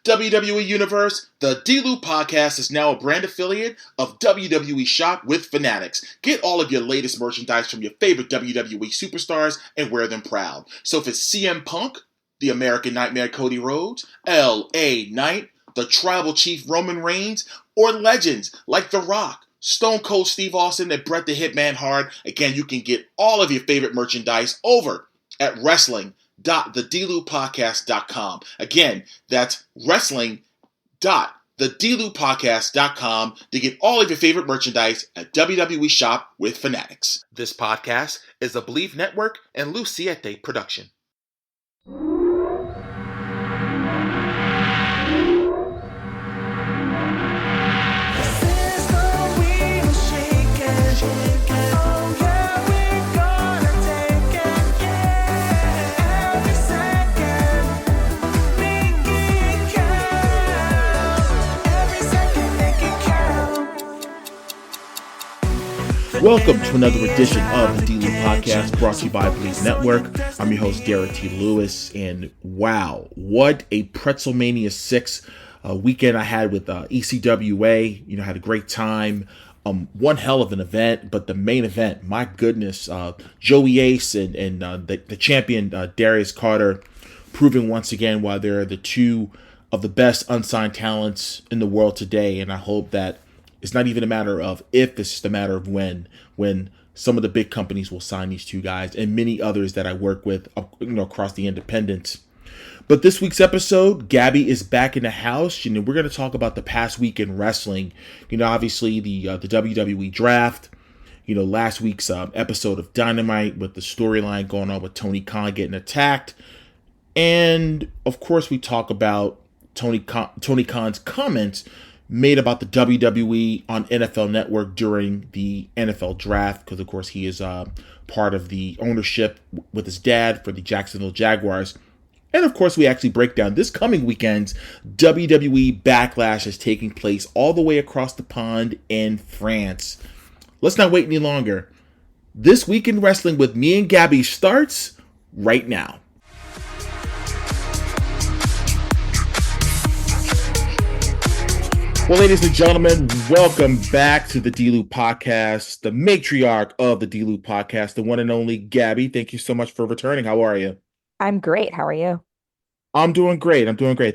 WWE Universe, the D-Loop Podcast is now a brand affiliate of WWE Shop with Fanatics. Get all of your latest merchandise from your favorite WWE superstars and wear them proud. So if it's CM Punk, the American Nightmare Cody Rhodes, L.A. Knight, the Tribal Chief Roman Reigns, or legends like The Rock, Stone Cold Steve Austin, and Bret the Hitman Hart, again, you can get all of your favorite merchandise over at wrestling.thedloopodcast.com. Again, that's wrestling.thedloopodcast.com to get all of your favorite merchandise at WWE Shop with Fanatics. This podcast is a Believe Network and Siete production. Welcome to another edition of the D-Loop Podcast, brought to you by Believe Network. I'm your host, Derrick T. Lewis, and wow, what a Pretzelmania 6 weekend I had with ECWA. Had a great time. One hell of an event, but the main event, my goodness, Joey Ace and the champion, Darius Carter, proving once again why they're the two of the best unsigned talents in the world today, and I hope that it's not even a matter of if, it's just a matter of when some of the big companies will sign these two guys and many others that I work with, across the independents. But this week's episode, Gabi is back in the house, and we're going to talk about the past week in wrestling. Obviously the WWE Draft. Last week's episode of Dynamite with the storyline going on with Tony Khan getting attacked, and of course we talk about Tony Khan's comments made about the WWE on NFL Network during the NFL Draft, because of course he is part of the ownership with his dad for the Jacksonville Jaguars. And of course we actually break down this coming weekend's WWE Backlash is taking place all the way across the pond in France. Let's not wait any longer. This Week in Wrestling with me and Gabi starts right now. Well, ladies and gentlemen, welcome back to the D-Loop Podcast, the matriarch of the D-Loop Podcast, the one and only Gabi. Thank you so much for returning. How are you? I'm great. How are you? I'm doing great.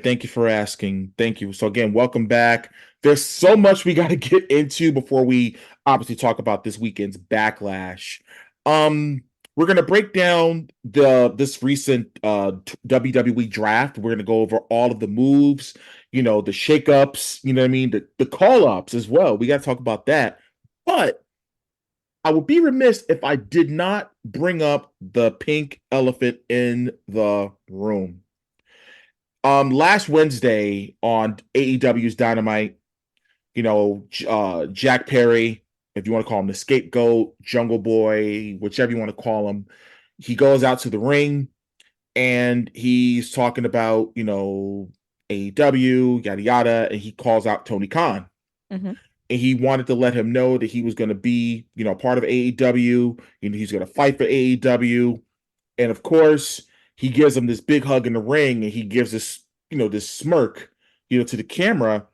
Thank you for asking. Thank you. So again, welcome back. There's so much we got to get into before we obviously talk about this weekend's Backlash. We're going to break down this recent WWE Draft. We're going to go over all of the moves, the shakeups, the call-ups as well. We got to talk about that. But I would be remiss if I did not bring up the pink elephant in the room. Last Wednesday on AEW's Dynamite, Jack Perry, if you want to call him the scapegoat, Jungle Boy, whichever you want to call him, he goes out to the ring and he's talking about, AEW, yada, yada, and he calls out Tony Khan. Mm-hmm. And he wanted to let him know that he was going to be, part of AEW, he's going to fight for AEW. And of course, he gives him this big hug in the ring and he gives this, this smirk, to the camera.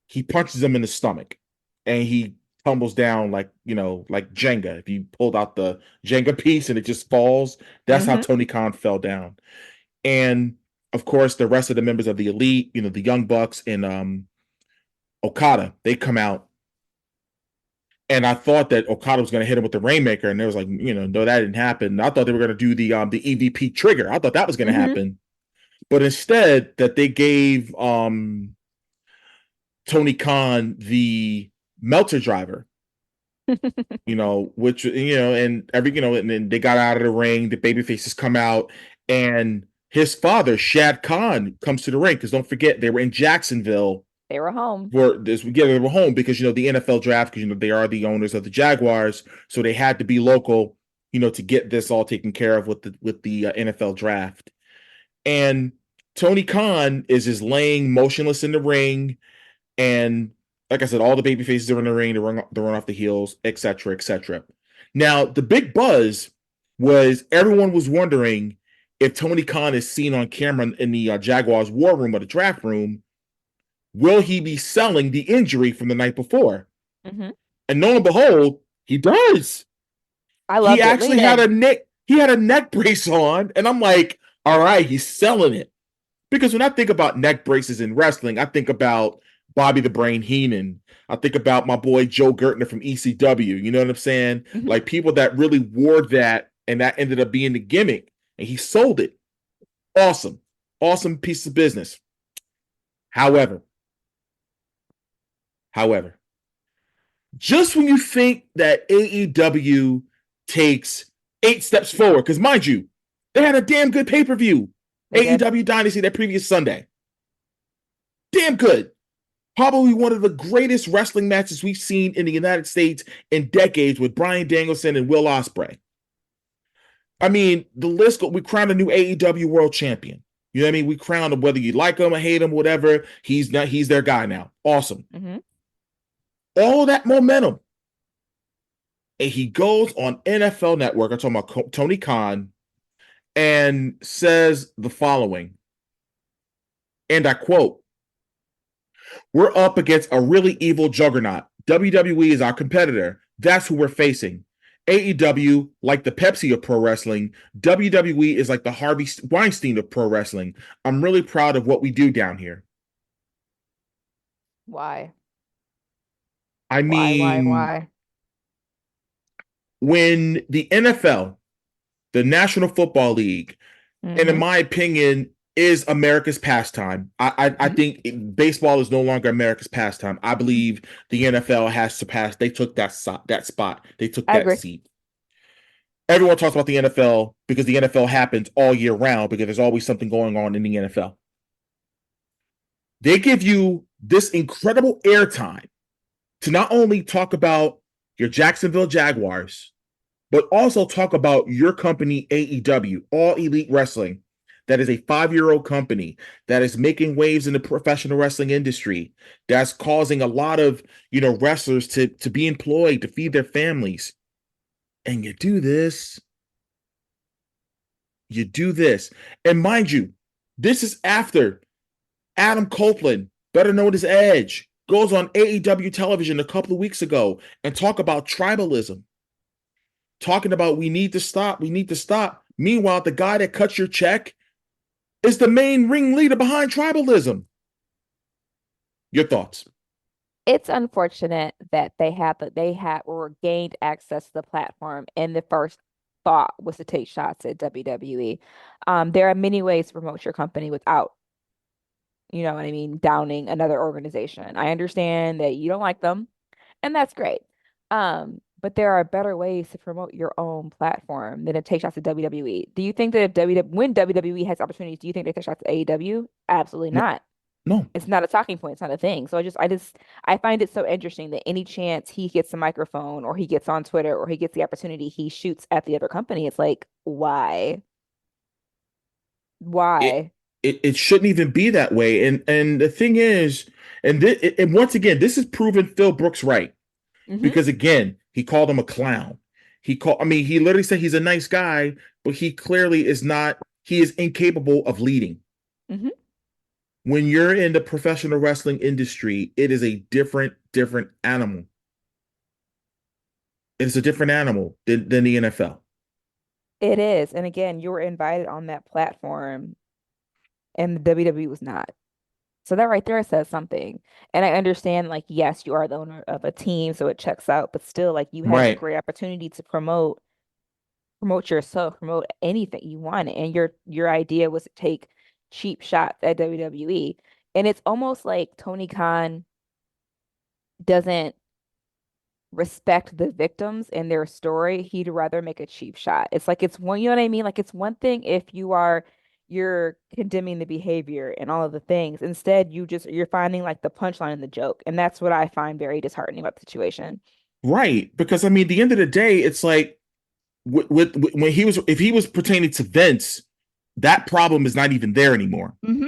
He punches him in the stomach and he tumbles down like Jenga. If you pulled out the Jenga piece and it just falls, that's how Tony Khan fell down. And of course, the rest of the members of the Elite, the Young Bucks and Okada, they come out. And I thought that Okada was going to hit him with the Rainmaker, and there was like, no, that didn't happen. I thought they were going to do the EVP trigger. I thought that was going to happen. But instead, that they gave Tony Khan the Meltzer driver, which, and and then they got out of the ring, the babyfaces come out, and his father, Shad Khan, comes to the ring, because don't forget, they were in Jacksonville. They were home. They were home because, the NFL Draft, because, they are the owners of the Jaguars, so they had to be local, to get this all taken care of with the NFL Draft. And Tony Khan is just laying motionless in the ring, and like I said, all the baby faces are in the ring, they run off the heels, etc., etc. Now, the big buzz was everyone was wondering if Tony Khan is seen on camera in the Jaguars war room or the draft room Will he be selling the injury from the night before? Hmm. And lo and behold, he does. I He loved it. actually Lead had a in. neck. He had a neck brace on, and I'm like, all right, he's selling it. Because when I think about neck braces in wrestling, I think about Bobby the Brain Heenan. I think about my boy Joe Gertner from ECW. You know what I'm saying? Hmm. Like people that really wore that, and that ended up being the gimmick, and he sold it. Awesome, awesome piece of business. However, however, just when you think that AEW takes 8 steps forward, because mind you, they had a damn good pay per view, They did. AEW Dynasty that previous Sunday. Damn good. Probably one of the greatest wrestling matches we've seen in the United States in decades with Bryan Danielson and Will Ospreay. I mean, the list we crowned a new AEW World Champion. You know what I mean? We crowned him, whether you like him or hate him, whatever. He's not. He's their guy now. Awesome. Hmm. All that momentum, and he goes on NFL Network. I'm talking about Tony Khan, and says the following, and I quote: "We're up against a really evil juggernaut. WWE is our competitor. That's who we're facing. AEW, like the Pepsi of pro wrestling, WWE is like the Harvey Weinstein of pro wrestling. I'm really proud of what we do down here." Why? I Why? mean, Why? when the NFL, the National Football League, and in Hmm. my opinion, is America's pastime. I Hmm. think baseball is no longer America's pastime. I believe the NFL has surpassed. They took that spot. They took I that agree. seat. Everyone talks about the NFL because the NFL happens all year round because there's always something going on in the NFL. They give you this incredible airtime to not only talk about your Jacksonville Jaguars, but also talk about your company, AEW, All Elite Wrestling, that is a 5-year old company that is making waves in the professional wrestling industry, that's causing a lot of wrestlers to be employed, to feed their families. And you do this. And mind you, this is after Adam Copeland, better known as Edge, goes on AEW television a couple of weeks ago and talk about tribalism, talking about we need to stop, we need to stop. Meanwhile, the guy that cuts your check is the main ringleader behind tribalism. Your thoughts? It's unfortunate that they had or gained access to the platform, and the first thought was to take shots at WWE. There are many ways to promote your company without, you know what I mean, downing another organization. I understand that you don't like them, and that's great. But there are better ways to promote your own platform than to take shots at WWE. Do you think that if when WWE has opportunities, do you think they take shots at AEW? Absolutely No, not. no. It's not a talking point. It's not a thing. So I find it so interesting that any chance he gets a microphone or he gets on Twitter or he gets the opportunity, he shoots at the other company. It's like, why? It, Why? it shouldn't even be that way. And the thing is, and once again, this is proven Phil Brooks right. Hmm. Because again, he called him a clown. He literally said he's a nice guy, but he clearly is not, he is incapable of leading. Hmm. When you're in the professional wrestling industry, it is a different animal. It's a different animal than the NFL. It is. And again, you were invited on that platform and the WWE was not. So that right there says something. And I understand, like, yes, you are the owner of a team, so it checks out, but still, like, you had a Right. great opportunity to promote yourself, promote anything you wanted. And your idea was to take cheap shots at WWE. And it's almost like Tony Khan doesn't respect the victims and their story. He'd rather make a cheap shot. It's like it's one, you know what I mean? Like it's one thing if you're condemning the behavior and all of the things. Instead, you're finding like the punchline in the joke. And that's what I find very disheartening about the situation. Right. Because I mean, at the end of the day, it's like when if he was pertaining to Vince, that problem is not even there anymore. Hmm.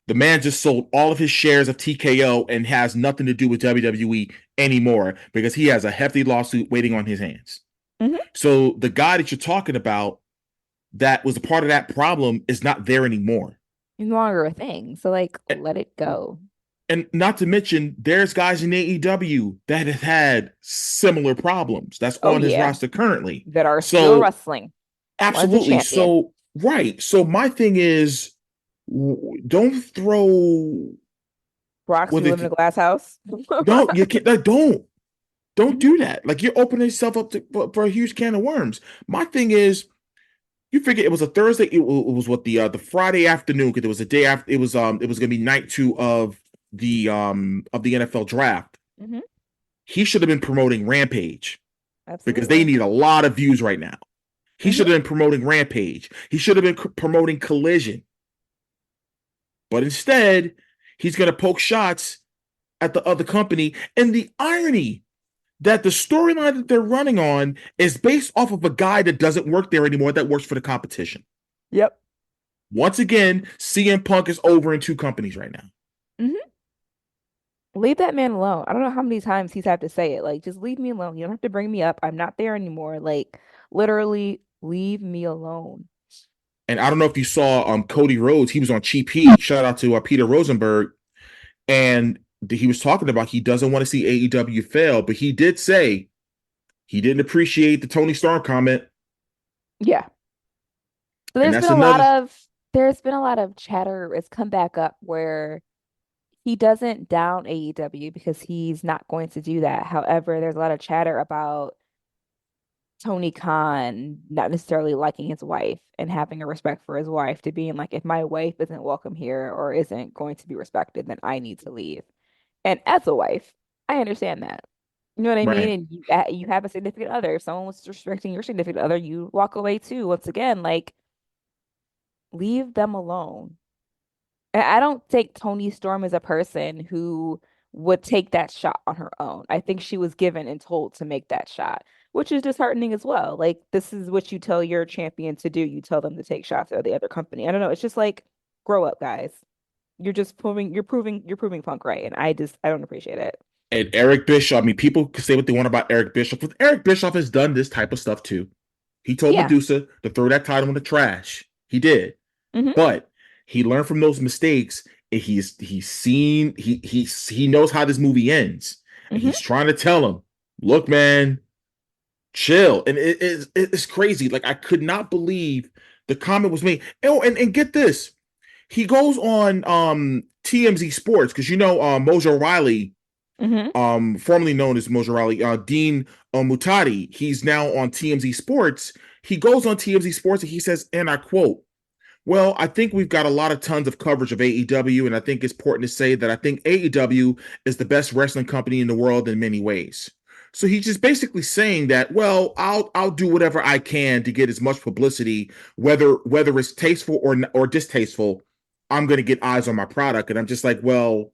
The man just sold all of his shares of TKO and has nothing to do with WWE anymore because he has a hefty lawsuit waiting on his hands. Hmm. So the guy that you're talking about that was a part of that problem is not there anymore. No longer a thing. So like let it go. And not to mention, there's guys in AEW that have had similar problems. That's Oh on his yeah, roster currently. that are still So wrestling. One's a absolutely. champion. So right. So my thing is, don't throw Brock's with we live in a it. glass house. Don't you can't. Don't Mhm. do that. Like you're opening yourself up for a huge can of worms. My thing is, you figure it was a Thursday. It was what the Friday afternoon because it was a day after. It was gonna be night two of the NFL draft. Mhm. He should have been promoting Rampage because they Absolutely. need a lot of views right now. He Mhm. should have been promoting Rampage. He should have been promoting Collision. But instead, he's going to poke shots at the other company. And the irony that the storyline that they're running on is based off of a guy that doesn't work there anymore, that works for the competition. Yep. Once again, CM Punk is over in two companies right now. Mhm. Leave that man alone. I don't know how many times he's had to say it. Like, just leave me alone. You don't have to bring me up. I'm not there anymore. Like, literally, leave me alone. And I don't know if you saw Cody Rhodes. He was on Cheap Heat. Shout out to Peter Rosenberg. And he was talking about he doesn't want to see AEW fail, but he did say he didn't appreciate the Tony Storm comment. Yeah. So And that's another. there's been a lot of chatter. It's come back up where he doesn't down AEW because he's not going to do that. However, there's a lot of chatter about Tony Khan not necessarily liking his wife and having a respect for his wife to being like, if my wife isn't welcome here or isn't going to be respected, then I need to leave. And as a wife, I understand that. You know what I mean? Right. And you have a significant other. If someone was disrespecting your significant other, you walk away too. Once again, like leave them alone. And I don't take Tony Storm as a person who would take that shot on her own. I think she was given and told to make that shot, which is disheartening as well. Like this is what you tell your champion to do. You tell them to take shots at the other company. I don't know. It's just like grow up, guys. You're proving Punk right, and I don't appreciate it. And Eric Bischoff, I mean, people can say what they want about Eric Bischoff, but Eric Bischoff has done this type of stuff too. He told Yeah. Medusa to throw that title in the trash. He did. Hmm. But he learned from those mistakes and he's seen he knows how this movie ends. And Hmm. he's trying to tell him, look, man, chill. And it's crazy. Like I could not believe the comment was made. Oh, and get this. He goes on TMZ Sports because Mojo Riley, Hmm. formerly known as Mojo Riley, Dean Mutati, he's now on TMZ Sports. He goes on TMZ Sports and he says, and I quote, well, I think we've got a lot of tons of coverage of AEW, and I think it's important to say that I think AEW is the best wrestling company in the world in many ways. So he's just basically saying that, well, I'll do whatever I can to get as much publicity, whether it's tasteful or distasteful. I'm going to get eyes on my product, and I'm just like, well,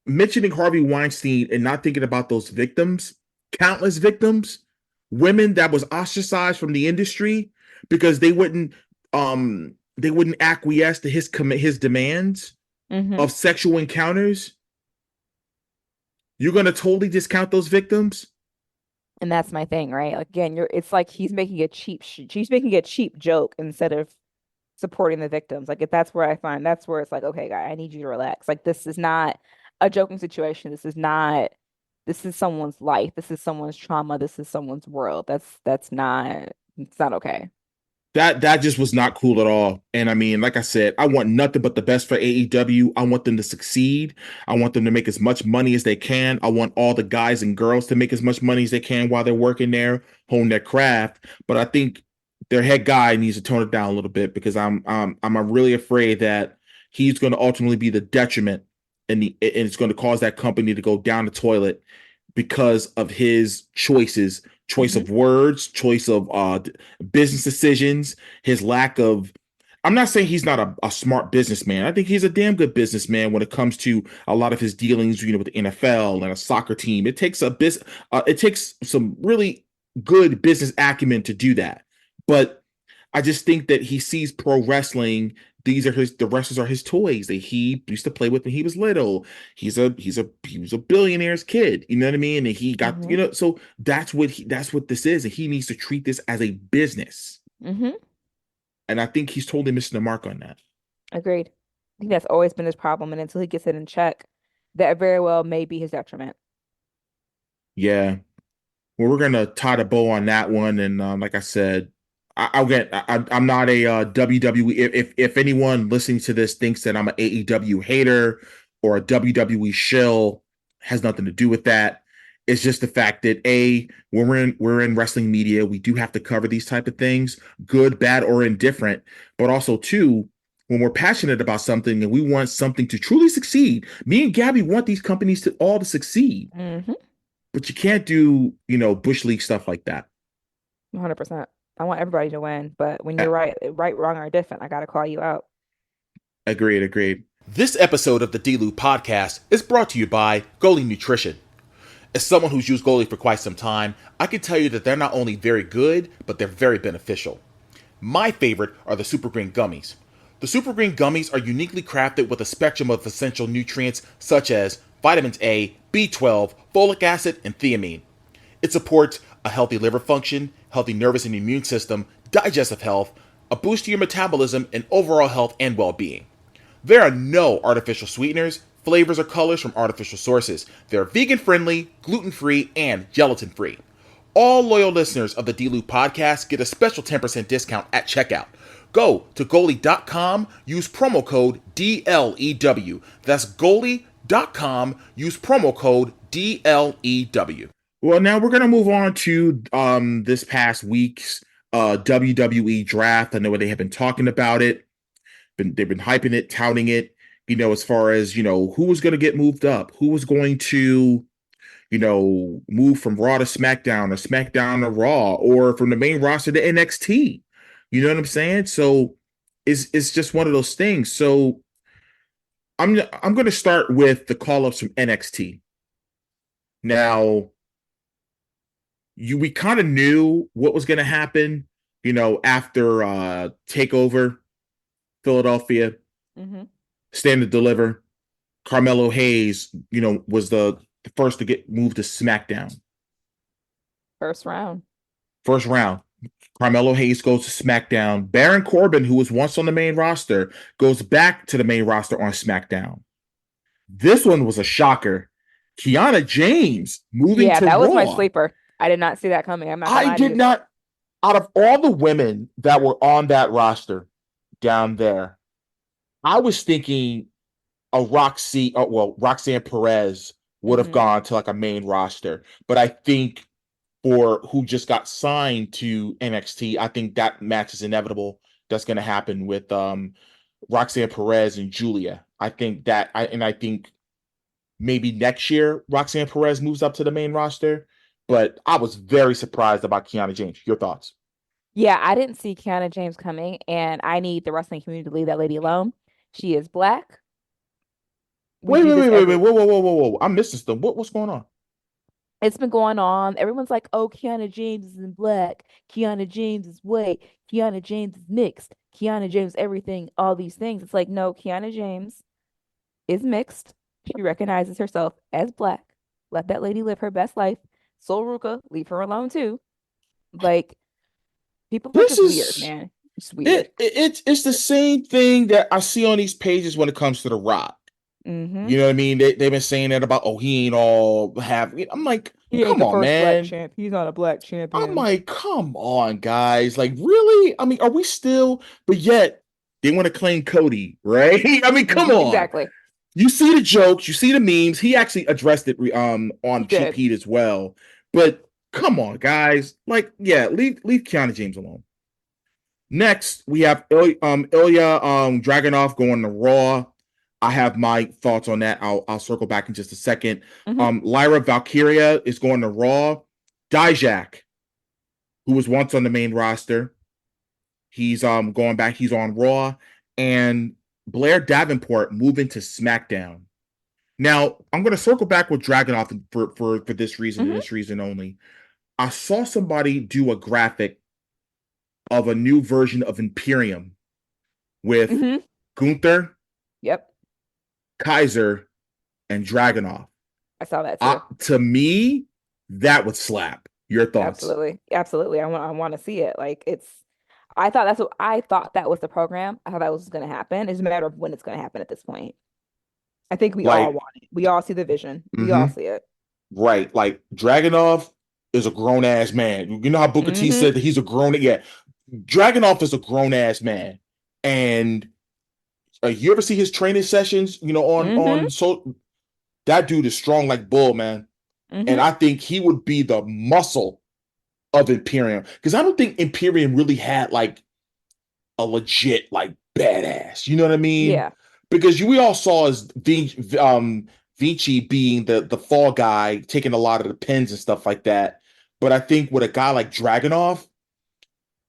mentioning Harvey Weinstein and not thinking about those victims, countless victims, women that was ostracized from the industry because they wouldn't acquiesce to his demands Hmm. of sexual encounters. You're going to totally discount those victims? And that's my thing, right? Like, again, it's like she's making a cheap joke instead of supporting the victims. Like if that's where it's like, okay, guy, I need you to relax. Like this is not a joking situation. This is someone's life. This is someone's trauma. This is someone's world. That's not it's not okay. That just was not cool at all. And I mean, like I said, I want nothing but the best for AEW. I want them to succeed. I want them to make as much money as they can. I want all the guys and girls to make as much money as they can while they're working there, hone their craft. But I think their head guy needs to tone it down a little bit because I'm really afraid that he's going to ultimately be the detriment and it's going to cause that company to go down the toilet because of his choice Hmm. of words, choice of business decisions, his lack of. I'm not saying he's not a smart businessman. I think he's a damn good businessman when it comes to a lot of his dealings, with the NFL and a soccer team. It takes some really good business acumen to do that. But I just think that he sees pro wrestling. The wrestlers are his toys that he used to play with when he was little. He was a billionaire's kid, you know what I mean? And he got, Hmm. so that's what this is. And he needs to treat this as a business. Hmm. And I think he's totally missing the mark on that. Agreed. think that's always been his problem, and until he gets it in check, that very well may be his detriment. Yeah. Well, we're gonna tie the bow on that one, and like I said, I'm not a WWE. If anyone listening to this thinks that I'm an AEW hater or a WWE shill, has nothing to do with that. It's just the fact that when we're in wrestling media, we do have to cover these type of things, good, bad, or indifferent. But also too, when we're passionate about something and we want something to truly succeed, me and Gabby want these companies to all to succeed. Hmm. But you can't do, bush league stuff like that. 100%. I want everybody to win, but when Uh, you're right, wrong, or different, I gotta call you out. Agreed, agreed. This episode of the D-Lou podcast is brought to you by Goalie Nutrition. As someone who's used Goalie for quite some time, I can tell you that they're not only very good, but they're very beneficial. My favorite are the Super Green Gummies. The Super Green Gummies are uniquely crafted with a spectrum of essential nutrients such as vitamins A, B12, folic acid, and thiamine. It supports a healthy liver function, healthy nervous and immune system, digestive health, a boost to your metabolism, and overall health and well-being. There are no artificial sweeteners, flavors, or colors from artificial sources. They're vegan-friendly, gluten-free, and gelatin-free. All loyal listeners of the D-Lou podcast get a special 10% discount at checkout. Go to goalie.com, use promo code DLEW. That's goalie.com, use promo code DLEW. Well, now we're gonna move on to this past week's WWE Draft. I know they have been talking about it. They've been hyping it, touting it. As far as who was going to get moved up, who was going to move from Raw to SmackDown or SmackDown to Raw or from the main roster to NXT. You know what I'm saying? So it's just one of those things. So I'm going to start with the call ups from NXT. Now, we kind of knew what was going to happen, after Takeover Philadelphia, Hmm. Stand to Deliver. Carmelo Hayes, was the first to get moved to SmackDown. First round. First round. Carmelo Hayes goes to SmackDown. Baron Corbin, who was once on the main roster, goes back to the main roster on SmackDown. This one was a shocker. Kiana James moving Yeah, to that was my Raw. sleeper. I did not see that coming. I'm not gonna I lie to did you. not, out of all the women that were on that roster down there, I was thinking Roxanne Perez would have Hmm. gone to like a main roster. But I think for who just got signed to NXT, I think that match is inevitable. That's going to happen with Roxanne Perez and Julia. I think maybe next year Roxanne Perez moves up to the main roster. But I was very surprised about Kiana James. Your thoughts? Yeah, I didn't see Kiana James coming, and I need the wrestling community to leave that lady alone. She is black. We Wait, do wait, this wait, wait, wait, every. whoa, whoa, whoa, whoa, whoa! I'm missing stuff. What's going on? It's been going on. Everyone's like, "Oh, Kiana James is in black. Kiana James is white. Kiana James is mixed. Kiana James everything. All these things." It's like, no, Kiana James is mixed. She recognizes herself as black. Let that lady live her best life. Sol Ruka, leave her alone too. Like, people are This just weird, is man. It's weird. it's the same thing that I see on these pages when it comes to The Rock. Mm-hmm. You know what I mean? They've been saying that about, oh, he ain't all have. I'm like, He ain't come the on, first black man. champ. He's not a black I'm champion. like, come on, guys. Like, really? I mean, are we still? But yet they want to claim Cody, right? I mean, come on. Exactly. You see the jokes, you see the memes. He actually addressed it He on Cheap did. Heat as well. But come on, guys. Like, yeah, leave Kiana James alone. Next, we have Ilya Dragunov going to Raw. I have my thoughts on that. I'll circle back in just a second. Hmm. Lyra Valkyria is going to Raw. Dijak, who was once on the main roster, he's going back. He's on Raw, and Blair Davenport moving to SmackDown. Now I'm going to circle back with Dragunov for this reason and Hmm. this reason only. I saw somebody do a graphic of a new version of Imperium with Hmm. Gunther, Yep. Kaiser, and Dragunov. I saw that too. To me, that would slap. Your thoughts? Absolutely. Absolutely. I want to see it. Like, it's I thought that was the program. I thought that was going to happen. It's a matter of when it's going to happen at this point. I think we all Like, want it. We all see the vision. We all hmm see it. right. Like Dragunov is a grown ass man. You know how Booker T Hmm. said that he's a grown, yeah. Dragunov is a grown ass man. And you ever see his training sessions, Hmm. so that dude is strong like bull, man. And Hmm. I think he would be the muscle of Imperium. Because I don't think Imperium really had like a legit like badass. You know what I mean? Yeah. Because we all saw as Vici being the fall guy, taking a lot of the pins and stuff like that. But I think with a guy like Dragunov,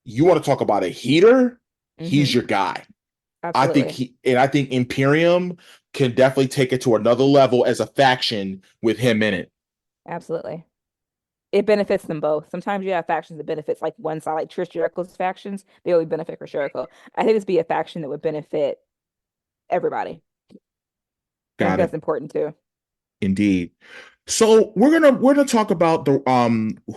you want to talk about a heater, he's Hmm. your guy. Absolutely. I think Imperium can definitely take it to another level as a faction with him in it. Absolutely. It benefits them both. Sometimes you have factions that benefits like one side, like Trish Jericho's factions, they only benefit Chris Jericho. I think this be a faction that would benefit everybody. I think Got that's it. important too. Indeed. So we're gonna talk about the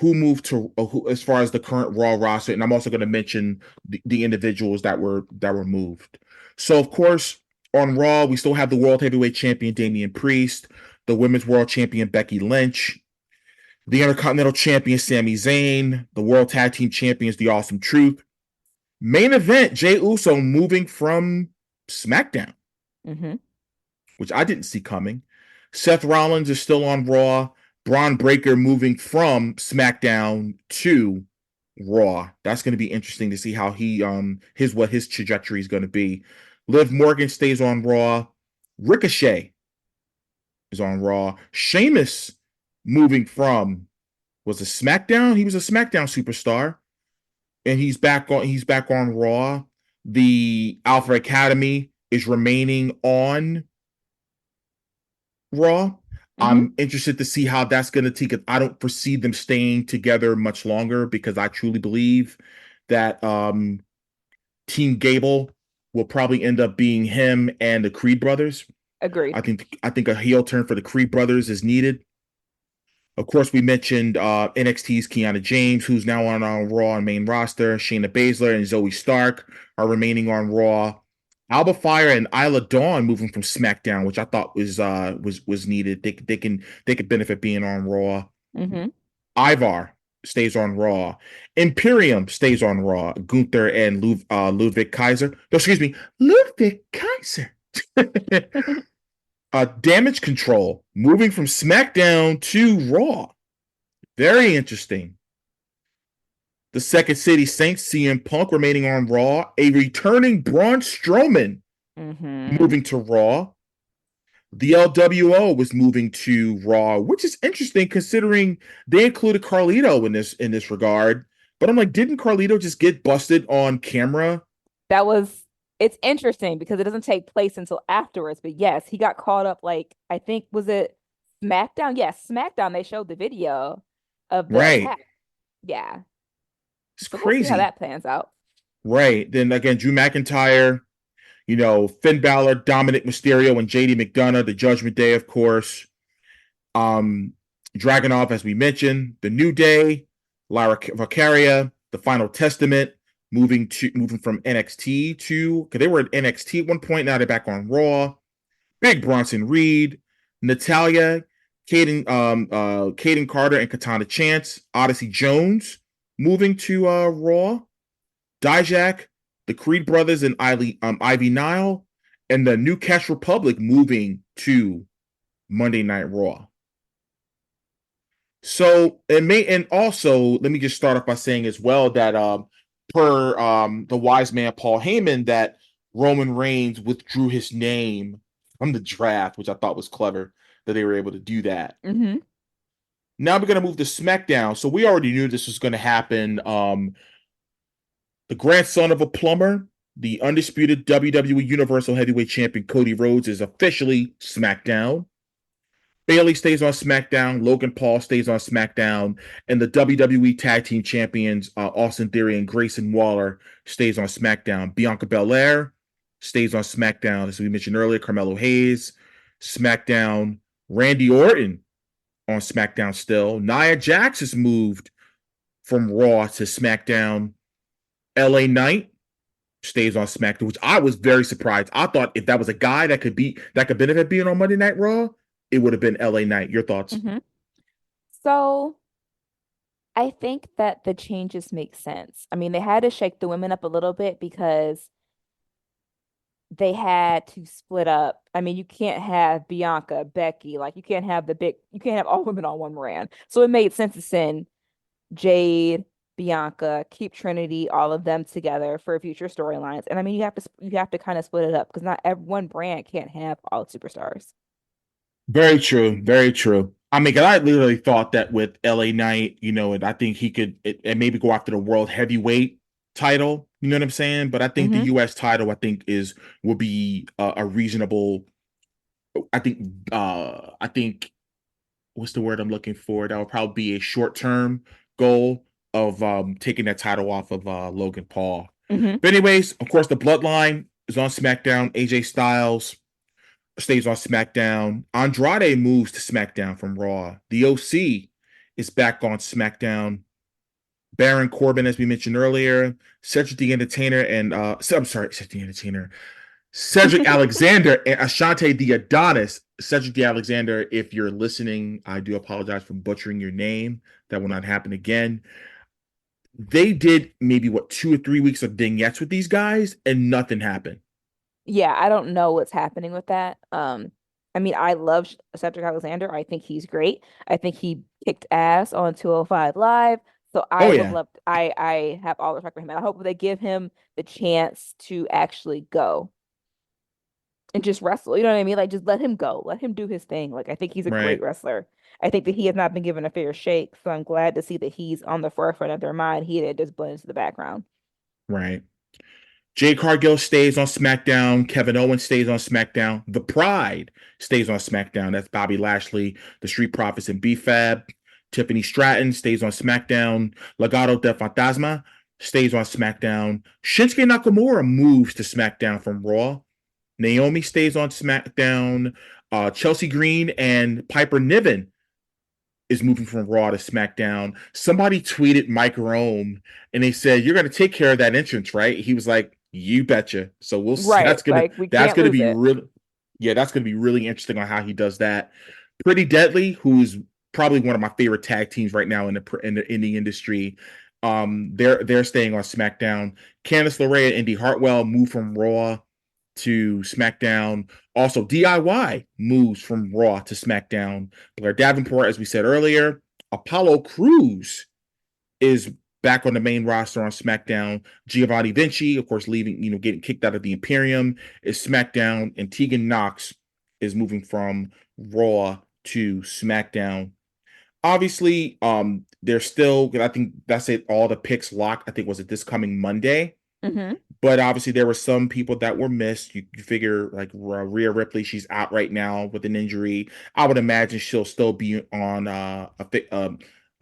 who moved to who as far as the current Raw roster, and I'm also gonna mention the individuals that were moved. So of course on Raw we still have the World Heavyweight Champion Damian Priest, the Women's World Champion Becky Lynch, the Intercontinental Champion Sami Zayn, the World Tag Team Champions The Awesome Truth. Main event Jey Uso moving from SmackDown, Hmm. which I didn't see coming. Seth Rollins is still on Raw. Braun Breaker moving from SmackDown to Raw. That's going to be interesting to see how his trajectory is going to be. Liv Morgan stays on Raw. Ricochet is on Raw. Sheamus moving from was a SmackDown. He was a SmackDown superstar, and he's back on Raw. The Alpha Academy is remaining on Raw. Hmm. I'm interested to see how that's going to take it. I don't foresee them staying together much longer because I truly believe that Team Gable will probably end up being him and the Creed brothers. Agreed. I think a heel turn for the Creed brothers is needed. Of course, we mentioned NXT's Kiana James, who's now on Raw and main roster. Shayna Baszler and Zoe Stark are remaining on Raw. Alba Fire and Isla Dawn moving from SmackDown, which I thought was needed. They could benefit being on Raw. Hmm. Ivar stays on Raw. Imperium stays on Raw. Gunther and Ludwig Kaiser. No, excuse me, Ludwig Kaiser. Damage Control moving from SmackDown to Raw. Very interesting. The Second City Saints, CM Punk remaining on Raw. A returning Braun Strowman Hmm. moving to Raw. The LWO was moving to Raw, which is interesting considering they included Carlito in this regard. But I'm like, didn't Carlito just get busted on camera? That was it's interesting because it doesn't take place until afterwards. But yes, he got caught up like I think was it SmackDown? Yes, SmackDown. They showed the video of the Right. attack. Yeah. It's So we'll see how crazy. that plans out. Right. Then again, Drew McIntyre, Finn Balor, Dominic Mysterio, and JD McDonough, the Judgment Day, of course. Um, Dragunov, as we mentioned, the New Day, Lyra Valkyria, the Final Testament, moving from NXT to because they were at NXT at one point. Now they're back on Raw. Big Bronson Reed, Natalia, Caden Carter, and Katana Chance, Odyssey Jones moving to Raw. Dijak, the Creed brothers, and Ivy Nile, and the New Cash Republic moving to Monday Night Raw. So and also let me just start off by saying as well that per the wise man Paul Heyman that Roman Reigns withdrew his name from the draft, which I thought was clever that they were able to do that. Hmm. Now we're gonna move to SmackDown. So we already knew this was gonna happen. The grandson of a plumber, the undisputed WWE Universal Heavyweight Champion Cody Rhodes is officially SmackDown. Bayley stays on SmackDown. Logan Paul stays on SmackDown, and the WWE Tag Team Champions Austin Theory and Grayson Waller stays on SmackDown. Bianca Belair stays on SmackDown, as we mentioned earlier. Carmelo Hayes, SmackDown. Randy Orton on SmackDown still. Nia Jax has moved from Raw to SmackDown. LA Knight stays on SmackDown, which I was very surprised. I thought if that was a guy that could benefit being on Monday Night Raw, it would have been LA Knight. Your thoughts? Hmm. So I think that the changes make sense. I mean, they had to shake the women up a little bit because they had to split up. I mean, you can't have Bianca, Becky, like you can't have all women on one brand. So it made sense to send Jade, Bianca, keep Trinity, all of them together for future storylines. And I mean, you have to kind of split it up because not every one brand can't have all superstars. Very true. Very true. I mean, 'cause I literally thought that with LA Knight, and I think he could and maybe go after the world heavyweight title. You know what I'm saying? But I think the Hmm. U.S. title, I think, is will be a reasonable. I think what's the word I'm looking for? That would probably be a short term goal of taking that title off of Logan Paul. Hmm. But anyways, of course, the Bloodline is on SmackDown. AJ Styles stays on SmackDown. Andrade moves to SmackDown from Raw. The OC is back on SmackDown. Baron Corbin, as we mentioned earlier, Cedric the Entertainer, and I'm sorry, Cedric the Entertainer, Cedric Alexander, and Ashante the Adonis. Cedric the Alexander, if you're listening, I do apologize for butchering your name. That will not happen again. They did maybe 2 or 3 weeks of vignettes with these guys, and nothing happened. Yeah, I don't know what's happening with that. I mean, I love Cedric Alexander. I think he's great. I think he kicked ass on 205 Live. So I Oh would yeah, love I have all the respect for him. And I hope they give him the chance to actually go and just wrestle. You know what I mean? Like just let him go. Let him do his thing. Like I think he's a great right, wrestler. I think that he has not been given a fair shake. So I'm glad to see that he's on the forefront of their mind. He did just blend into the background. right. Jade Cargill stays on SmackDown. Kevin Owens stays on SmackDown. The Pride stays on SmackDown. That's Bobby Lashley, the Street Profits, and B-Fab. Tiffany Stratton stays on SmackDown. Legado del Fantasma stays on SmackDown. Shinsuke Nakamura moves to SmackDown from Raw. Naomi stays on SmackDown. Chelsea Green and Piper Niven is moving from Raw to SmackDown. Somebody tweeted Mike Rome and they said, "You're going to take care of that entrance, right?" He was like, "You betcha." So we'll see. Right. Like we That's can't gonna lose be it. really yeah, that's gonna be really interesting on how he does that. Pretty Deadly, who's probably one of my favorite tag teams right now in the industry. They're staying on SmackDown. Candice LeRae and Indy Hartwell move from Raw to SmackDown. Also, DIY moves from Raw to SmackDown. Blair Davenport, as we said earlier, Apollo Crews is back on the main roster on SmackDown. Giovanni Vinci, of course, leaving, getting kicked out of the Imperium, is SmackDown, and Tegan Knox is moving from Raw to SmackDown. Obviously, there's still, I think that's it, all the picks locked. I think was it this coming Monday. Hmm. But obviously, there were some people that were missed. You figure like Rhea Ripley, she's out right now with an injury. I would imagine she'll still be on a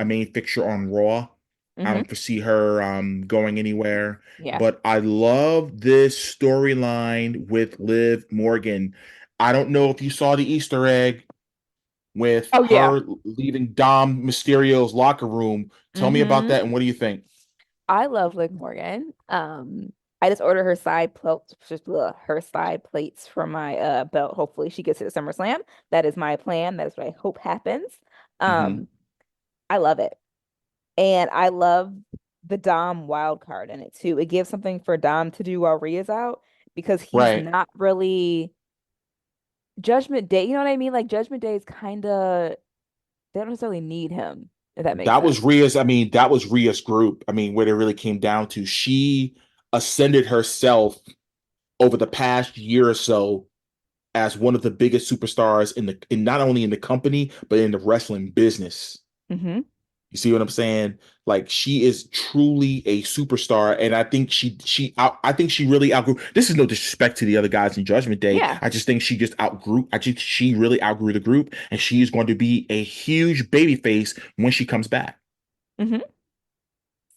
main fixture on Raw. I Hmm. don't foresee her going anywhere. Yeah. But I love this storyline with Liv Morgan. I don't know if you saw the Easter egg with Oh yeah. her leaving Dom Mysterio's locker room. Tell me about Hmm. that and what do you think? I love Liv Morgan. I just ordered her side plates, her side plates for my belt. Hopefully she gets it at SummerSlam. That is my plan. That is what I hope happens. Hmm. Um, I love it. And I love the Dom wild card in it too. It gives something for Dom to do while Rhea's out because he's Right. not really Judgment Day. You know what I mean? Like Judgment Day is kind of they don't necessarily need him, if that makes sense. That was Rhea's group. I mean, where it really came down to, she ascended herself over the past year or so as one of the biggest superstars in not only in the company, but in the wrestling business. Hmm. You see what I'm saying? Like she is truly a superstar, and I think I think she really outgrew. This is no disrespect to the other guys in Judgment Day. Yeah. I just think she just outgrew. I just she really outgrew the group, and she is going to be a huge baby face when she comes back. Hmm.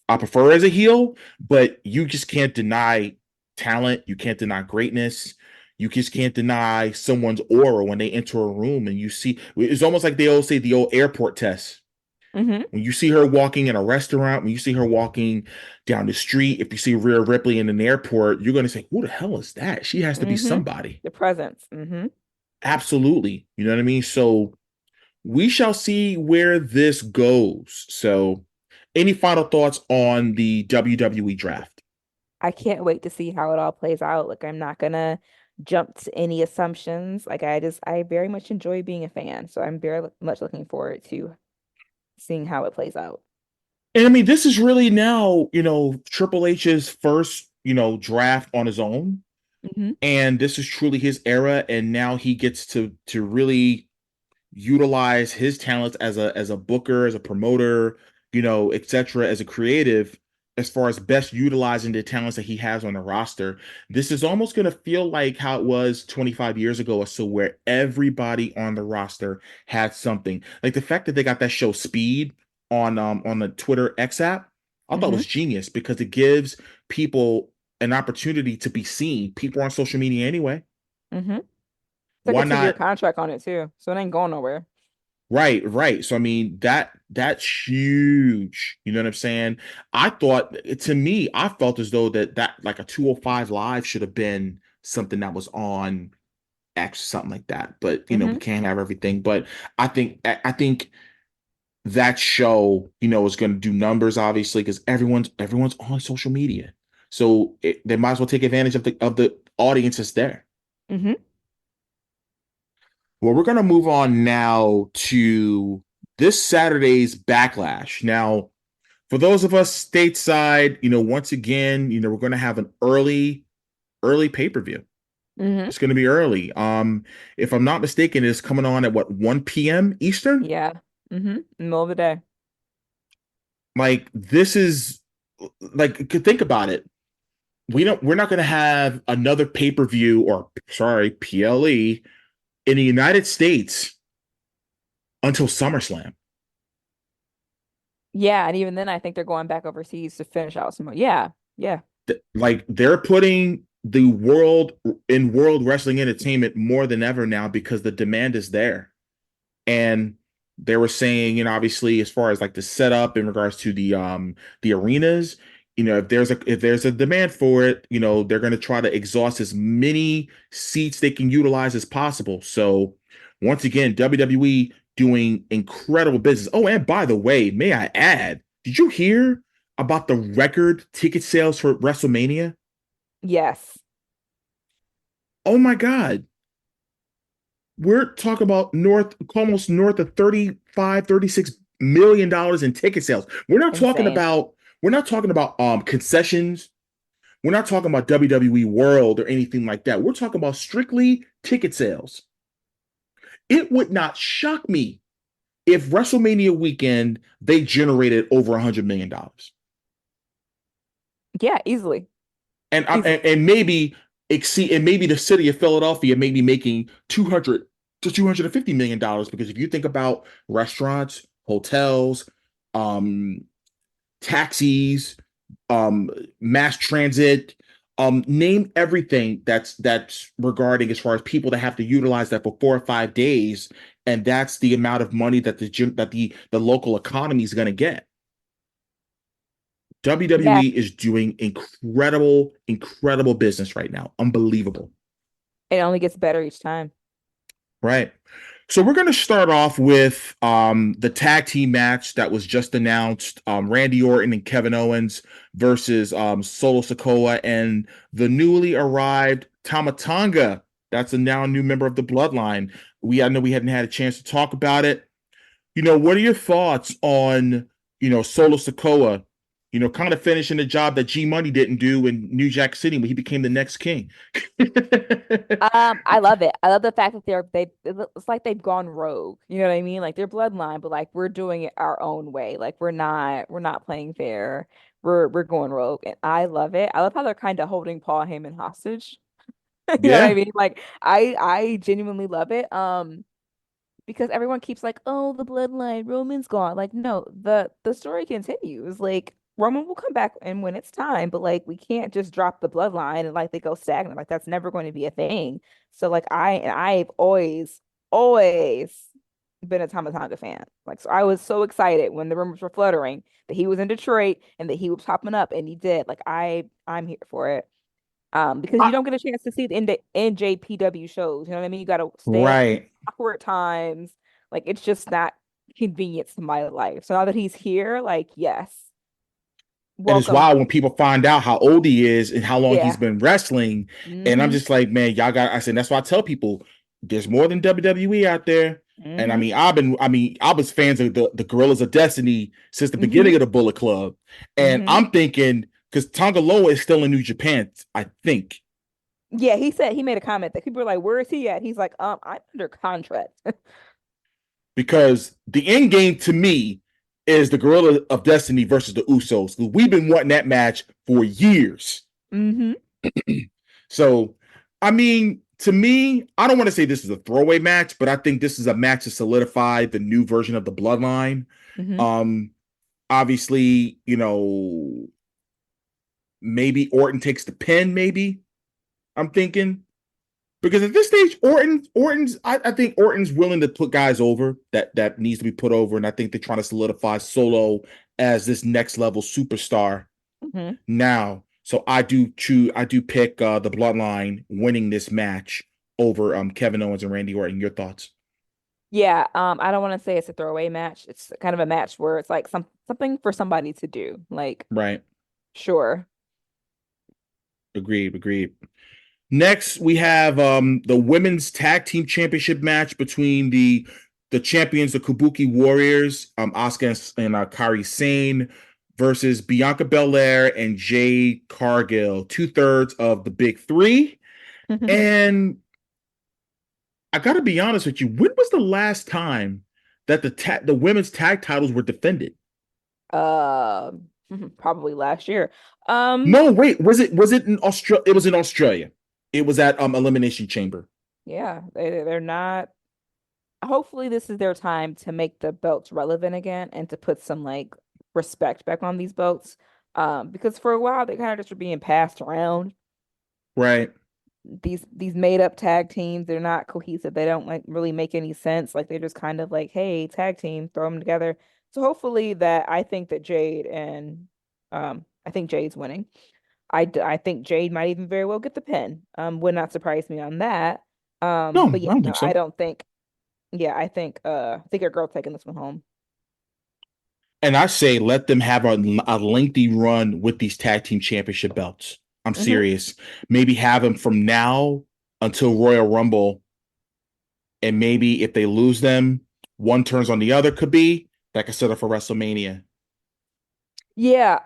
I prefer as a heel, but you just can't deny talent. You can't deny greatness. You just can't deny someone's aura when they enter a room and you see. It's almost like they all say the old airport test. Hmm. When you see her walking in a restaurant, when you see her walking down the street, if you see Rhea Ripley in an airport, you're going to say, "Who the hell is that? She has to be Hmm. somebody." The presence. Hmm. Absolutely. You know what I mean? So we shall see where this goes. So, any final thoughts on the WWE draft? I can't wait to see how it all plays out. Like, I'm not gonna jump to any assumptions. Like, I very much enjoy being a fan. So I'm very much looking forward to seeing how it plays out. And I mean, this is really now, Triple H's first, draft on his own. Hmm. And this is truly his era. And now he gets to really utilize his talents as a booker, as a promoter, etc., as a creative, as far as best utilizing the talents that he has on the roster. This is almost going to feel like how it was 25 years ago or so, where everybody on the roster had something. Like the fact that they got that show Speed on the Twitter X app, I thought Hmm. was genius because it gives people an opportunity to be seen. People on social media anyway. Hmm. It's like a Why 2-year not? contract on it too, so it ain't going nowhere. Right, right. So I mean that's huge. You know what I'm saying? I thought to me, I felt as though that like a 205 live should have been something that was on X, something like that. But we Hmm. can't have everything. But I think that show, is going to do numbers, obviously, because everyone's on social media. So they might as well take advantage of the audience that's there. Hmm. Well, we're going to move on now to this Saturday's Backlash. Now, for those of us stateside, once again, we're going to have an early pay-per-view. Hmm. It's going to be early. If I'm not mistaken, it's coming on at what, 1 p.m. Eastern? Yeah. Middle of the day. Like this is like think about it. We're not going to have another pay-per-view or sorry, PLE in the United States until SummerSlam. Yeah, and even then, I think they're going back overseas to finish out some more. Yeah, yeah, Like they're putting the world in world wrestling entertainment more than ever now because the demand is there. And they were saying, obviously as far as like the setup in regards to the arenas, if there's a demand for it, they're going to try to exhaust as many seats they can utilize as possible. So once again, WWE doing incredible business. Oh, and by the way, may I add, did you hear about the record ticket sales for WrestleMania? yes, Oh my God. We're talking about almost north of 35, 36 million dollars in ticket sales. insane. We're not talking about concessions. We're not talking about WWE World or anything like that. We're talking about strictly ticket sales. It would not shock me if WrestleMania weekend they generated over $100 million. Yeah, easily, And, easily. and maybe exceed, and maybe the city of Philadelphia may be making 200 to $250 million, because if you think about restaurants, hotels, um taxis, mass transit, name everything that's regarding as far as people that have to utilize that for 4 or 5 days, and that's the amount of money that the local economy is going to get. Yeah, WWE is doing incredible, incredible business right now. Unbelievable. it only gets better each time. Right. So we're going to start off with the tag team match that was just announced. Randy Orton and Kevin Owens versus Solo Sikoa and the newly arrived Tama Tonga. That's a now new member of the Bloodline. I know we hadn't had a chance to talk about it. What are your thoughts on, Solo Sikoa, kind of finishing the job that G Money didn't do in New Jack City when he became the next king? I love it. I love the fact that it's like they've gone rogue. You know what I mean? Like they're bloodline, but like we're doing it our own way. Like we're not playing fair. We're going rogue, and I love it. I love how they're kind of holding Paul Heyman hostage. You know what I Yeah. mean? Like I genuinely love it. Because everyone keeps like, oh, the bloodline, Roman's gone. Like, no, the story continues. Like, Roman will come back and when it's time, but like we can't just drop the bloodline and like they go stagnant. Like that's never going to be a thing. So like I've always, always been a Tama Tonga fan. Like, so I was so excited when the rumors were fluttering that he was in Detroit and that he was popping up, and he did. Like, I'm here for it. Because you I, don't get a chance to see the NJPW shows. You know what I mean? You got to stay up right. awkward times. Like, it's just not convenient to my life. So now that he's here, like, yes, And it's welcome. wild when people find out how old he is and how long he's Yeah. been wrestling. And I'm Mm-hmm. just like, man, y'all got, I said, that's why I tell people there's more than WWE out there. And Mm-hmm. I was fans of the Gorillas of Destiny since the Mm-hmm. beginning of the Bullet Club. And Mm-hmm. I'm thinking, because Tongaloa is still in New Japan, I think, Yeah, he made a comment that people were like, "Where is he at?" He's like, I'm under contract." because the end game to me is the Gorilla of Destiny versus the Usos. We've been wanting that match for years. Mm-hmm. So, I mean, to me, I don't want to say this is a throwaway match, but I think this is a match to solidify the new version of the Bloodline. Mm-hmm. Um, Obviously, maybe Orton takes the pin. Maybe I'm thinking because at this stage, I think Orton's willing to put guys over that needs to be put over, and I think they're trying to solidify Solo as this next level superstar Mm-hmm. now. So I do pick the Bloodline winning this match over Kevin Owens and Randy Orton. Your thoughts? Yeah, I don't want to say it's a throwaway match. It's kind of a match where it's like something for somebody to do. Like, Right. sure. Agreed. Next, we have the women's tag team championship match between the champions, the Kabuki Warriors, Asuka and Kairi Sane, versus Bianca Belair and Jade Cargill, 2/3 of the big three. And I got to be honest with you, when was the last time that the women's tag titles were defended? Uh, Probably last year. Um, No, wait, was it in Australia? It was in Australia. It was at Elimination Chamber. yeah, they're not. Hopefully, this is their time to make the belts relevant again and to put some like respect back on these belts. Because for a while they kind of just were being passed around. Right. These made up tag teams, they're not cohesive. They don't like really make any sense. Like they're just kind of like, hey, tag team, throw them together. So hopefully that I think that Jade and I think Jade's winning. I think Jade might even very well get the pin. Would not surprise me on that. No, But I yeah, don't no, think I so. don't think. Yeah, I think our girl taking this one home. And I say let them have a lengthy run with these tag team championship belts. I'm Hmm. serious. Maybe have them from now until Royal Rumble, and maybe if they lose them, one turns on the other. Could be that could set up for WrestleMania. Yeah,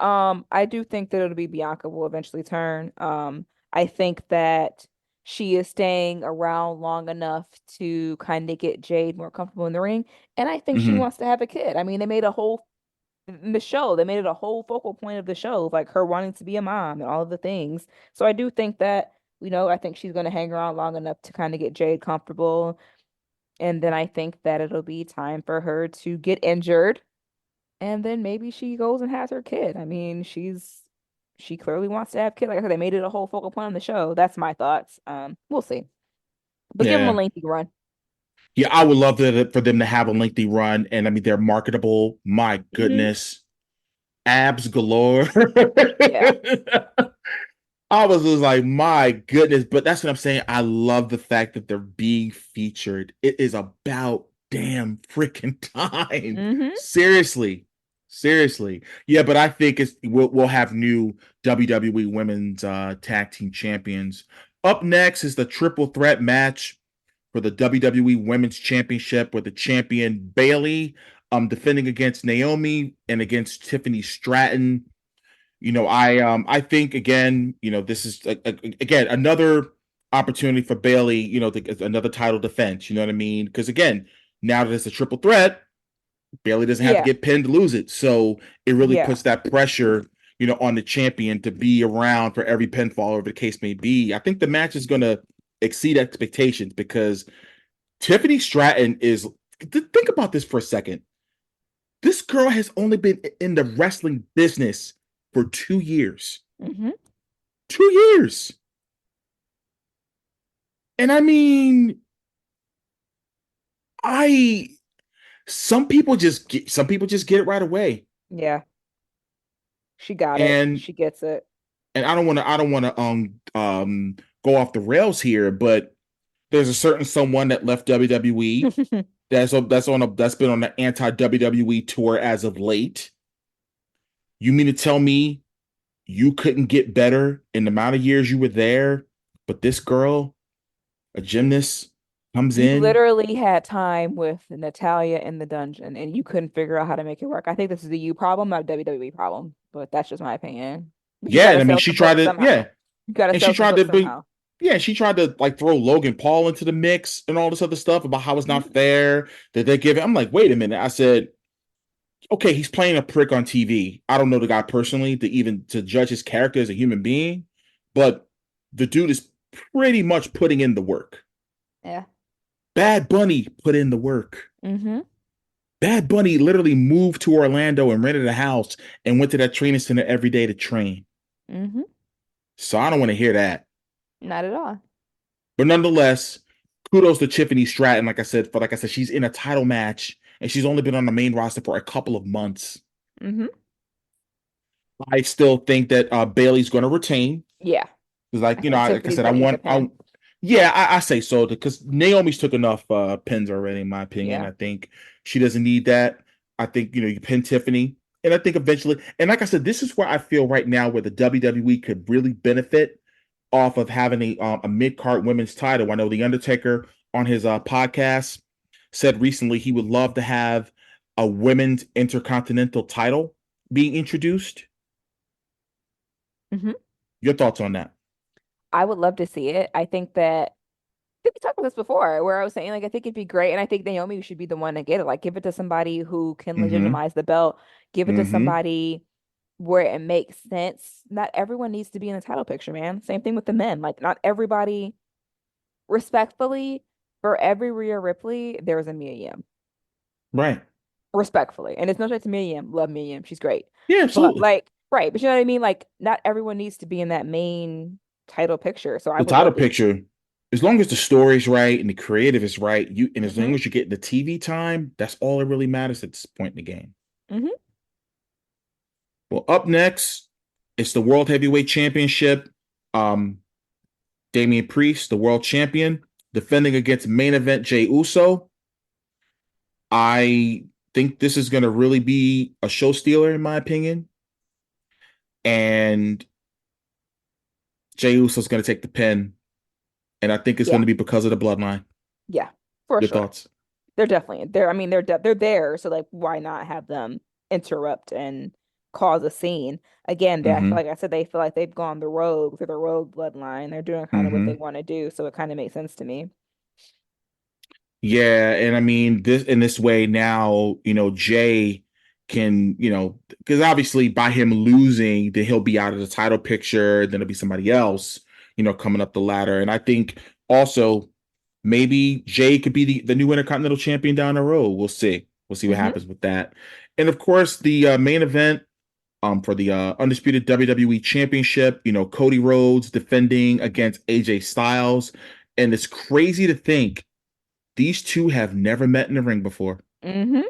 I do think that it'll be Bianca will eventually turn. I think that she is staying around long enough to kind of get Jade more comfortable in the ring, and I think she Mm-hmm. wants to have a kid. I mean, they made a whole in the show, they made it a whole focal point of the show, like her wanting to be a mom and all of the things. So I do think that, I think she's going to hang around long enough to kind of get Jade comfortable, and then I think that it'll be time for her to get injured and then maybe she goes and has her kid. I mean, she clearly wants to have kids. Like I said, they made it a whole focal point on the show. That's my thoughts. We'll see. But give them a Yeah. lengthy run. Yeah, I would love for them to have a lengthy run, and I mean they're marketable. My Hmm. goodness, abs galore. Yeah. I was just like, my goodness, but that's what I'm saying. I love the fact that they're being featured. It is about damn freaking time. Hmm. Seriously. Yeah, but I think we'll have new WWE Women's Tag Team Champions. Up next is the triple threat match for the WWE Women's Championship, with the champion Bayley defending against Naomi and against Tiffany Stratton. I think again, this is again another opportunity for Bayley, another title defense. You know what I mean? Because again, now that it's a triple threat, Bayley doesn't have to Yeah. get pinned to lose it. So it really Yeah. puts that pressure, on the champion to be around for every pinfall, whatever the case may be. I think the match is going to exceed expectations because Tiffany Stratton is. Think about this for a second. This girl has only been in the wrestling business for 2 years. Hmm. 2 years. And I mean, I some people just get it right away. Yeah, she got it. And She gets it. I don't want to go off the rails here, but there's a certain someone that left WWE that's been on the anti WWE tour as of late. You mean to tell me you couldn't get better in the amount of years you were there, but this girl, a gymnast, comes You in? literally had time with Natalia in the dungeon and you couldn't figure out how to make it work. I think this is a you problem, not a WWE problem, but that's just my opinion. But you Yeah, got and to I mean sell she some tried books to, somehow. yeah, You got to and she sell some tried to books be, somehow. yeah, she tried to like throw Logan Paul into the mix and all this other stuff about how it's not Mhm. fair that they give it. I'm like, wait a minute. I said, okay, he's playing a prick on TV. I don't know the guy personally to judge his character as a human being, but the dude is pretty much putting in the work. Yeah. Bad Bunny put in the work. Mm-hmm. Bad Bunny literally moved to Orlando and rented a house and went to that training center every day to train. Mm-hmm. So I don't want to hear that. Not at all. But nonetheless, kudos to Tiffany Stratton. Like I said, she's in a title match and she's only been on the main roster for a couple of months. Mm-hmm. I still think that Bailey's going to retain Yeah. because, I like you know, think like I Tiffany's said, gonna get the pin. yeah, I say so because Naomi's took enough pins already, in my opinion. Yeah. I think she doesn't need that. I think you pin Tiffany, and I think eventually, and like I said, this is where I feel right now where the WWE could really benefit off of having a mid card women's title. I know the Undertaker on his podcast said recently he would love to have a women's intercontinental title being introduced. Mm-hmm. Your thoughts on that? I would love to see it. I think we talked about this before, where I was saying like I think it'd be great, and I think Naomi should be the one to get it. Like, give it to somebody who can Mm-hmm. legitimize the belt. Give it to Mm-hmm. somebody where it makes sense. Not everyone needs to be in the title picture, man. Same thing with the men. Like, not everybody. Respectfully, for every Rhea Ripley, there's a Mia Yim. Right. Respectfully, and it's no shade to Mia Yim. Love Mia Yim. She's great. Yeah, But absolutely. like, right? But you know what I mean? Like, not everyone needs to be in that main title picture. So I The would title love to. picture, as long as the story's right and the creative is right, as long Hmm. as you get the TV time, that's all that really matters at this point in the game. Hmm. Well, up next, it's the World Heavyweight Championship. Um, Damian Priest, the world champion, defending against main event Jey Uso. I think this is going to really be a show stealer, in my opinion. And Jey Uso's going to take the pin. And I think it's going Yeah. to be because of the bloodline. Yeah, for Your sure. thoughts? They're definitely they're I mean they're there, so like why not have them interrupt and cause a scene? Again, they I feel Mm-hmm. like I said they feel like they've gone the rogue through the rogue bloodline. They're doing kind of what they Mm-hmm. want to do, so it kind of makes sense to me. Yeah, and I mean this in this way now, Jay can, because obviously by him losing, then he'll be out of the title picture, then it'll be somebody else, coming up the ladder. And I think also maybe Jay could be the new Intercontinental Champion down the road. We'll see. We'll see what Hmm. happens with that. And of course, the main event for the undisputed WWE Championship, Cody Rhodes defending against AJ Styles. And it's crazy to think these two have never met in the ring before. Hmm.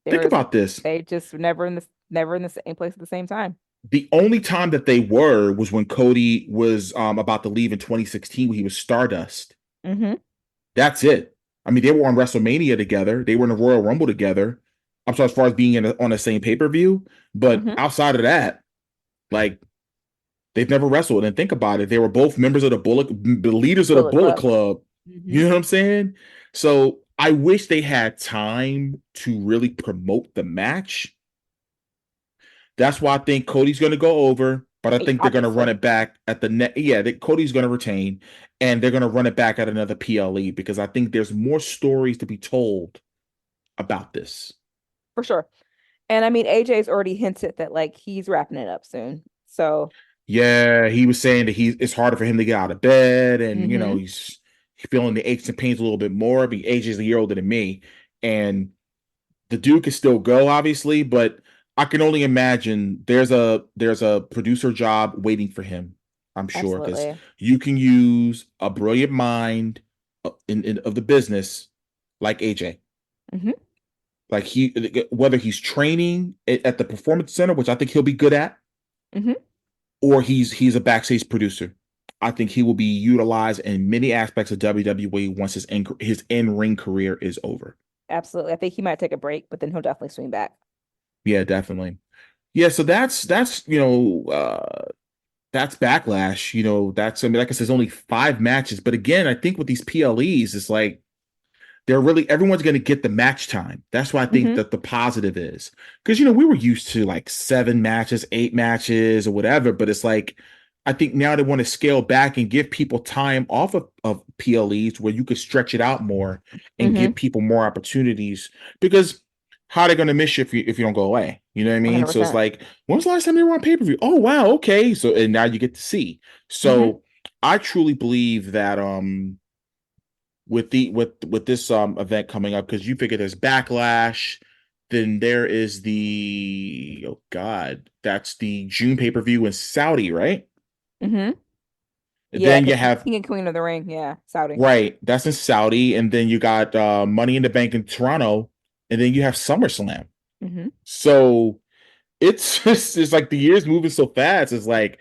Think There's about this. they just never in the same place at the same time. The only time that they were was when Cody was about to leave in 2016 when he was Stardust. Hmm. That's it. I mean, they were on WrestleMania together. They were in the Royal Rumble together. I'm sorry, as far as being on the same pay-per-view. But Hmm. outside of that, like they've never wrestled. And think about it. They were both members of the leaders of the Bullet Bullet Club. Club. Hmm. You know what I'm saying? So I wish they had time to really promote the match. That's why I think Cody's going to go over, but I think they're going to run Obviously, it back at the net. Yeah, Cody's going to retain, and they're going to run it back at another PLE because I think there's more stories to be told about this. for sure. And I mean, AJ's already hinted that like he's wrapping it up soon. So, Yeah, he was saying that it's harder for him to get out of bed, and hmm. he's feeling the aches and pains a little bit more. I mean, AJ's a year older than me, and the dude can still go, obviously, but I can only imagine there's a producer job waiting for him. I'm sure because Absolutely. you can use a brilliant mind of the business like AJ. Hmm. Like whether he's training at the performance center, which I think he'll be good at, Hmm. or he's a backstage producer. I think he will be utilized in many aspects of WWE once his in ring career is over. Absolutely. I think he might take a break, but then he'll definitely swing back. Yeah, definitely. Yeah, so that's that's Backlash. That's, I mean, like I said, there's only 5 matches, but again, I think with these PLEs, it's like they're really everyone's going to get the match time. That's why I think Hmm. that the positive is because we were used to like 7 matches, 8 matches, or whatever. But it's like I think now they want to scale back and give people time off of PLEs where you could stretch it out more and give Hmm. people more opportunities. Because how are they going to miss you if you don't go away? You know what I mean? So it's 100%. like, when was the last time they were on pay-per-view? Oh wow, okay. So and now you get to see. Hmm. So I truly believe that with this event coming up, because you figure there's Backlash, then there is the, oh god, that's the June pay-per-view in Saudi, right? Hmm. Yeah, Then you because have, King and Queen of the Ring. Yeah, Saudi. right, that's in Saudi, and then you got Money in the Bank in Toronto, and then you have SummerSlam. Hmm. So it's just, it's like the year's moving so fast. It's like,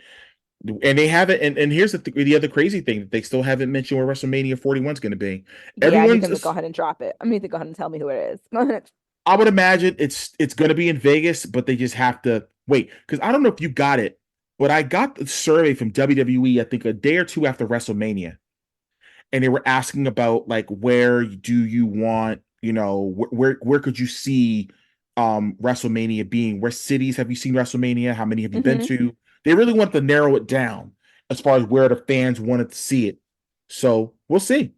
and they haven't, and here's the other crazy thing, they still haven't mentioned where WrestleMania 41 is going to be. Yeah, I need them to go Everyone's ahead and drop it. I need to go ahead and tell me who it is. Go ahead. I would imagine it's going to be in Vegas, but they just have to wait, because I don't know if you got it, but I got the survey from WWE, I think a day or two after WrestleMania, and they were asking about like, where do you want, where could you see WrestleMania being? Where cities have you seen WrestleMania? How many have you been Hmm. to? They really want to narrow it down as far as where the fans wanted to see it. So we'll see.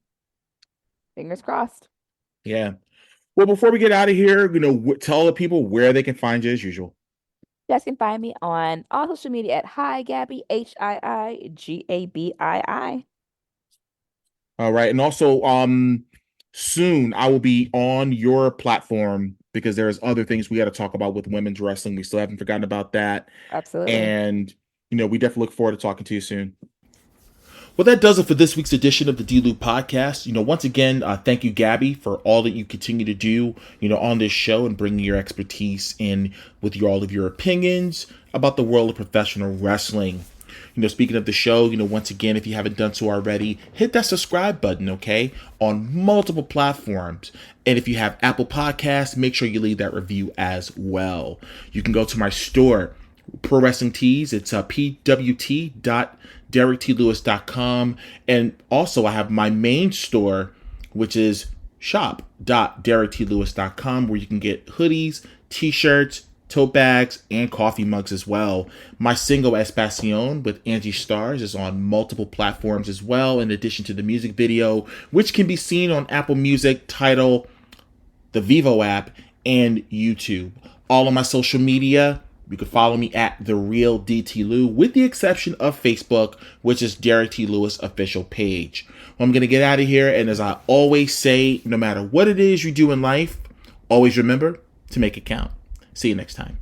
Fingers crossed. Yeah. Well, before we get out of here, tell the people where they can find you as usual. You guys can find me on all social media at Hi Gabi, HiiGabii. All right. And also, soon I will be on your platform because there's other things we got to talk about with women's wrestling. We still haven't forgotten about that. Absolutely. And, we definitely look forward to talking to you soon. Well, that does it for this week's edition of the D-Loop podcast. Once again, thank you, Gabi, for all that you continue to do, on this show and bringing your expertise in with all of your opinions about the world of professional wrestling. Speaking of the show, once again, if you haven't done so already, hit that subscribe button, okay, on multiple platforms. And if you have Apple Podcasts, make sure you leave that review as well. You can go to my store, Pro Wrestling Tees. It's pwt.derricklewis.com. And also, I have my main store, which is shop.derricklewis.com, where you can get hoodies, t-shirts, tote bags, and coffee mugs as well. My single Espacion with Angie Stars is on multiple platforms as well, in addition to the music video, which can be seen on Apple Music, Tidal, the Vivo app, and YouTube. All of my social media, you can follow me at The Real DT Lew, with the exception of Facebook, which is Derrick T. Lewis official page. Well, I'm going to get out of here, and as I always say, no matter what it is you do in life, always remember to make it count. See you next time.